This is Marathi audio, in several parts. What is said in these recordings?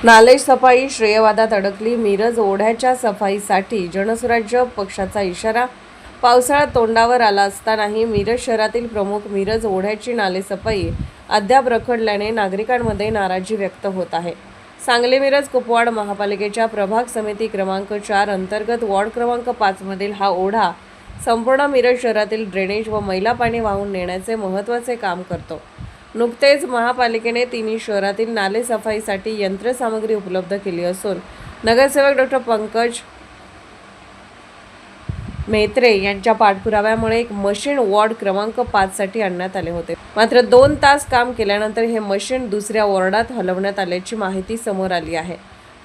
नाले सफाई श्रेयवादात अडकली. मिरज ओढ्याच्या सफाईसाठी जनसुराज्य पक्षाचा इशारा. पावसाळा तोंडावर आला असतानाही मिरज शहरातील प्रमुख मिरज ओढ्याची नालेसफाई अद्याप रखडल्याने नागरिकांमध्ये नाराजी व्यक्त होत आहे. सांगली मिरज कुपवाड महापालिकेच्या प्रभाग समिती क्रमांक 4 अंतर्गत वॉर्ड क्रमांक 5 मधील हा ओढा संपूर्ण मिरज शहरातील ड्रेनेज व मैला पाणी वाहून नेण्याचे महत्त्वाचे काम करतो. नुकतेच महापालिकेने तिन्ही शहरातील नाले सफाईसाठी यंत्रसामग्री उपलब्ध केली असून नगरसेवक डॉक्टर पंकज मेत्रे यांच्या पाठपुराव्यामुळे एक मशीन वॉर्ड क्रमांक 5 साठी आणण्यात आले होते. मात्र 2 तास काम केल्यानंतर हे मशीन दुसऱ्या वॉर्डात हलवण्यात आल्याची माहिती समोर आली आहे.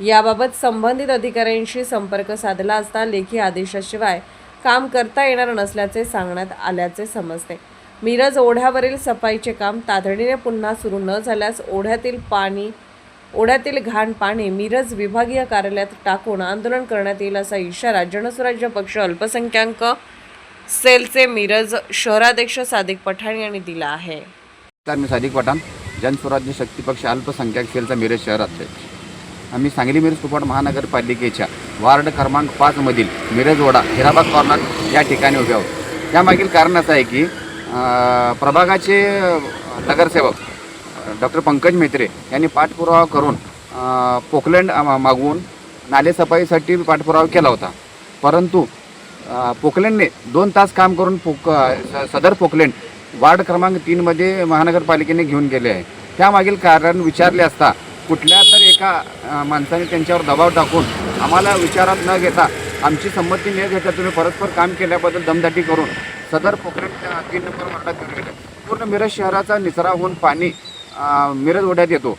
याबाबत संबंधित अधिकाऱ्यांशी संपर्क साधला असता लेखी आदेशाशिवाय काम करता येणार नसल्याचे सांगण्यात आल्याचे समजते. मिरज ओढ्यावरील सफाईचे काम तातडीने पुन्हा सुरू न झाल्यास ओढ्यातील घाण पाणी मिरज विभागीय कार्यालयात टाकून आंदोलन करण्यात येईल असा इशारा जनसुराज्य पक्ष अल्पसंख्याक सेलचे मिरज शहराध्यक्ष सादिक पठाण यांनी दिला आहे. मी सादिक पठाण, जनसुराज्य शक्ती पक्ष अल्पसंख्याक सेलचा मिरज शहराध्यक्ष. आम्ही सांगली मिरज कुपवाड महानगरपालिकेच्या वार्ड क्रमांक 5 मधील मिरज ओढा हिराबाद कॉर्नर या ठिकाणी उभे आहोत. यामागील कारण असं आहे की प्रभागाचे नगरसेवक डॉक्टर पंकज मेत्रे यांनी पाठपुरावा करून पोकलँड मागवून नालेसफाईसाठी पाठपुरावा केला होता. परंतु पोकलँडने 2 तास काम करून सदर पोकलँड वार्ड क्रमांक 3 मध्ये महानगरपालिकेने घेऊन गेले आहे. त्यामागील कारण विचारले असता कुठल्या तर एका माणसाने त्यांच्यावर दबाव टाकून आम्हाला विचारात न घेता आमची संमती न घेता तुम्ही परस्पर काम केल्याबद्दल दमदाटी करून सदर पोकलँड 3 नंबर वार्डात घेऊन गेले. पूर्ण मिरज शहराचा निचरा होऊन पाणी मिरज ओढ्यात येतो.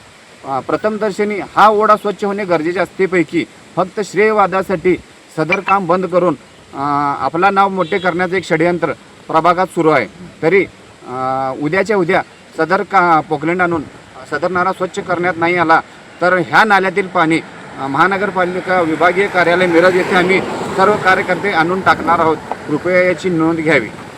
प्रथमदर्शनी हा ओढा स्वच्छ होणे गरजेचे असतेपैकी फक्त श्रेयवादासाठी सदर काम बंद करून आपला नाव मोठे करण्याचं एक षडयंत्र प्रभागात सुरू आहे. तरी उद्याच्या उद्या सदर पोकलँड आणून सदर नाला स्वच्छ करण्यात नाही आला तर ह्या नाल्यातील पाणी महानगरपालिका विभागीय कार्यालय मिरज येथे आम्ही सर्व कार्यकर्ते आणून टाकणार आहोत. कृपया याची नोंद घ्यावी.